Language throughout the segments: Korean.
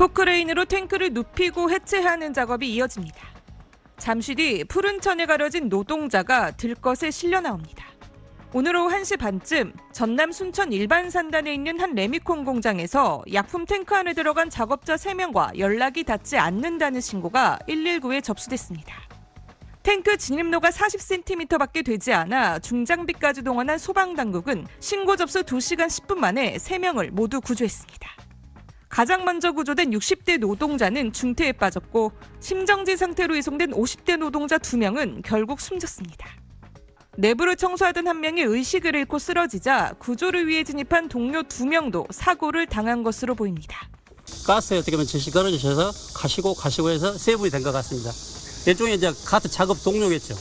포크레인으로 탱크를 눕히고 해체하는 작업이 이어집니다. 잠시 뒤 푸른 천에 가려진 노동자가 들것에 실려 나옵니다. 오늘 오후 1시 반쯤 전남 순천 일반산단에 있는 한 레미콘 공장에서 약품 탱크 안에 들어간 작업자 3명과 연락이 닿지 않는다는 신고가 119에 접수됐습니다. 탱크 진입로가 40cm밖에 되지 않아 중장비까지 동원한 소방당국은 신고 접수 2시간 10분 만에 3명을 모두 구조했습니다. 가장 먼저 구조된 60대 노동자는 중태에 빠졌고 심정지 상태로 이송된 50대 노동자 2명은 결국 숨졌습니다. 내부를 청소하던 한 명이 의식을 잃고 쓰러지자 구조를 위해 진입한 동료 2명도 사고를 당한 것으로 보입니다. 가스에 어떻게 보면 질식 떨어지셔서 가시고 해서 세분이 된 것 같습니다. 일종의 이제 가스 작업 동료겠죠.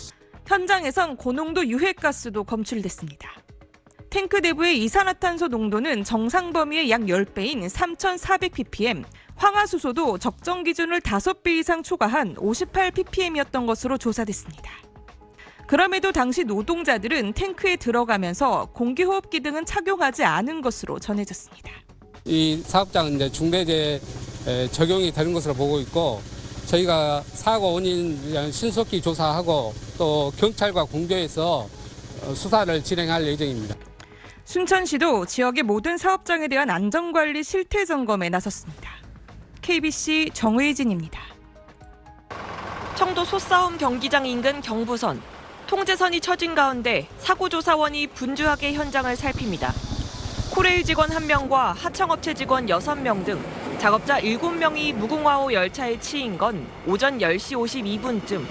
현장에선 고농도 유해가스도 검출됐습니다. 탱크 내부의 이산화탄소 농도는 정상 범위의 약 10배인 3,400ppm, 황화수소도 적정 기준을 5배 이상 초과한 58ppm이었던 것으로 조사됐습니다. 그럼에도 당시 노동자들은 탱크에 들어가면서 공기호흡기 등은 착용하지 않은 것으로 전해졌습니다. 이 사업장은 이제 중대재해 적용이 되는 것으로 보고 있고 저희가 사고 원인 신속히 조사하고 또 경찰과 공조해서 수사를 진행할 예정입니다. 순천시도 지역의 모든 사업장에 대한 안전관리 실태 점검에 나섰습니다. KBC 정의진입니다. 청도 소싸움 경기장 인근 경부선. 통제선이 쳐진 가운데 사고조사원이 분주하게 현장을 살핍니다. 코레일 직원 1명과 하청업체 직원 6명 등 작업자 7명이 무궁화호 열차에 치인 건 오전 10시 52분쯤.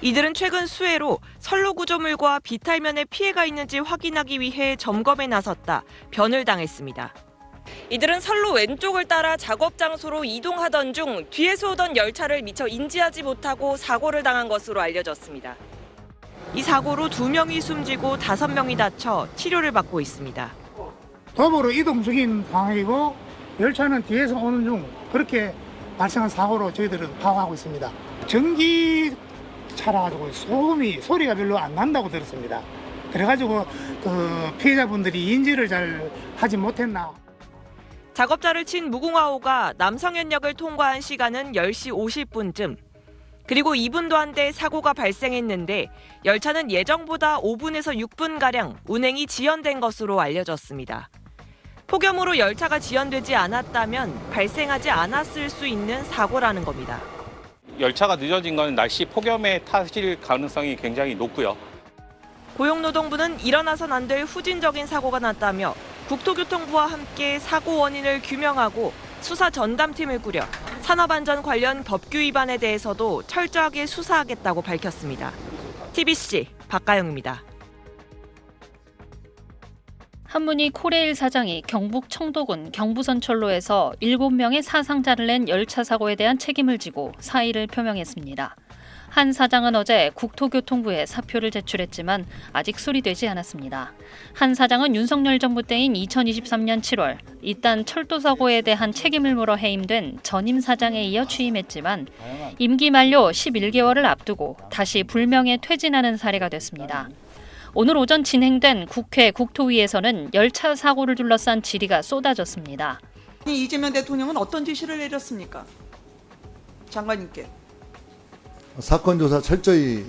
이들은 최근 수해로 선로 구조물과 비탈면에 피해가 있는지 확인하기 위해 점검에 나섰다 변을 당했습니다. 이들은 선로 왼쪽을 따라 작업 장소로 이동하던 중 뒤에서 오던 열차를 미처 인지하지 못하고 사고를 당한 것으로 알려졌습니다. 이 사고로 2명이 숨지고 5명이 다쳐 치료를 받고 있습니다. 도보로 이동 중인 상황이고 열차는 뒤에서 오는 중 그렇게 발생한 사고로 저희들은 파악하고 있습니다. 전기차라 가지고 소리가 별로 안 난다고 들었습니다. 그래가지고 피해자분들이 인지를 잘 하지 못했나. 작업자를 친 무궁화호가 남성현역을 통과한 시간은 10시 50분쯤. 그리고 2분도 안 돼 사고가 발생했는데 열차는 예정보다 5분에서 6분가량 운행이 지연된 것으로 알려졌습니다. 폭염으로 열차가 지연되지 않았다면 발생하지 않았을 수 있는 사고라는 겁니다. 열차가 늦어진 건 날씨 폭염의 탓일 가능성이 굉장히 높고요. 고용노동부는 일어나선 안 될 후진적인 사고가 났다며 국토교통부와 함께 사고 원인을 규명하고 수사 전담팀을 꾸려 산업안전 관련 법규 위반에 대해서도 철저하게 수사하겠다고 밝혔습니다. TBC 박가영입니다. 한문희 코레일 사장이 경북 청도군 경부선철로에서 7명의 사상자를 낸 열차 사고에 대한 책임을 지고 사의를 표명했습니다. 한 사장은 어제 국토교통부에 사표를 제출했지만 아직 수리되지 않았습니다. 한 사장은 윤석열 정부 때인 2023년 7월 이딴 철도 사고에 대한 책임을 물어 해임된 전임 사장에 이어 취임했지만 임기 만료 11개월을 앞두고 다시 불명예 퇴진하는 사례가 됐습니다. 오늘 오전 진행된 국회 국토위에서는 열차 사고를 둘러싼 질의가 쏟아졌습니다. 이재명 대통령은 어떤 지시를 내렸습니까? 장관님께. 사건 조사 철저히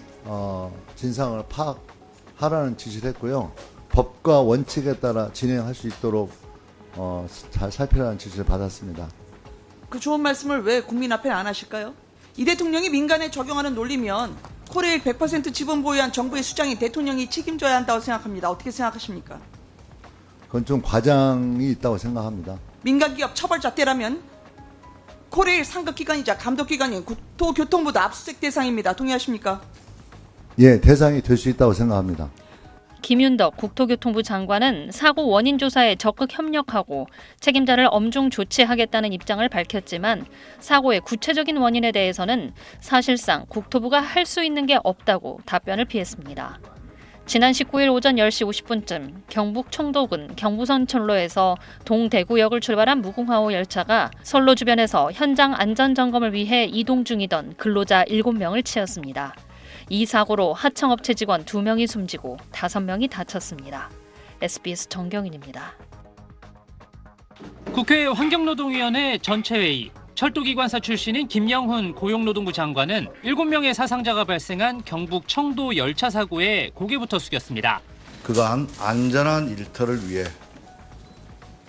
진상을 파악하라는 지시를 했고요. 법과 원칙에 따라 진행할 수 있도록 잘 살피라는 지시를 받았습니다. 그 좋은 말씀을 왜 국민 앞에 안 하실까요? 이 대통령이 민간에 적용하는 논리면 코레일 100% 지분 보유한 정부의 수장이 대통령이 책임져야 한다고 생각합니다. 어떻게 생각하십니까? 그건 좀 과장이 있다고 생각합니다. 민간기업 처벌자 때라면 코레일 상급기관이자 감독기관인 국토교통부도 압수수색 대상입니다. 동의하십니까? 예, 대상이 될 수 있다고 생각합니다. 김윤덕 국토교통부 장관은 사고 원인 조사에 적극 협력하고 책임자를 엄중 조치하겠다는 입장을 밝혔지만 사고의 구체적인 원인에 대해서는 사실상 국토부가 할 수 있는 게 없다고 답변을 피했습니다. 지난 19일 오전 10시 50분쯤 경북 청도군 경부선철로에서 동대구역을 출발한 무궁화호 열차가 선로 주변에서 현장 안전점검을 위해 이동 중이던 근로자 7명을 치었습니다. 이 사고로 하청업체 직원 2명이 숨지고 5명이 다쳤습니다. SBS 정경인입니다. 국회 환경노동위원회 전체회의. 철도기관사 출신인 김영훈 고용노동부 장관은 7명의 사상자가 발생한 경북 청도 열차 사고에 고개부터 숙였습니다. 그간 안전한 일터를 위해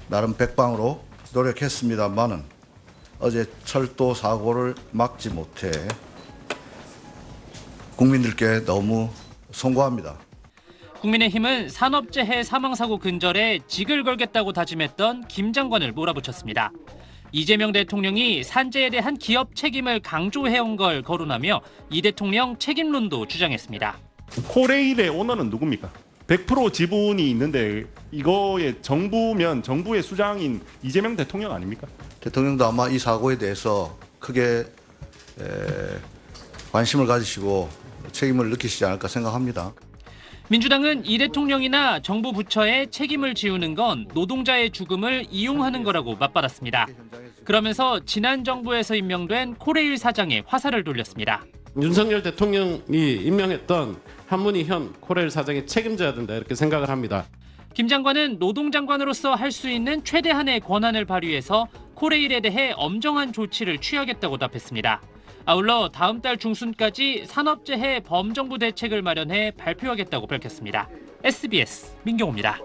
나름 백방으로 노력했습니다만은 어제 철도 사고를 막지 못해 국민들께 너무 송구합니다. 국민의힘은 산업재해 사망사고 근절에 직을 걸겠다고 다짐했던 김 장관을 몰아붙였습니다. 이재명 대통령이 산재에 대한 기업 책임을 강조해온 걸 거론하며 이 대통령 책임론도 주장했습니다. 코레일의 오너는 누굽니까? 100% 지분이 있는데 이거의 정부의 수장인 이재명 대통령 아닙니까? 대통령도 아마 이 사고에 대해서 크게 관심을 가지시고 책임을 느끼시지 않을까 생각합니다. 민주당은 이 대통령이나 정부 부처에 책임을 지우는 건 노동자의 죽음을 이용하는 거라고 맞받았습니다. 그러면서 지난 정부에서 임명된 코레일 사장에 화살을 돌렸습니다. 윤석열 대통령이 임명했던 한문희 현 코레일 사장이 책임져야 된다 이렇게 생각을 합니다. 김 장관은 노동장관으로서 할 수 있는 최대한의 권한을 발휘해서 코레일에 대해 엄정한 조치를 취하겠다고 답했습니다. 아울러 다음 달 중순까지 산업재해 범정부 대책을 마련해 발표하겠다고 밝혔습니다. SBS 민경호입니다.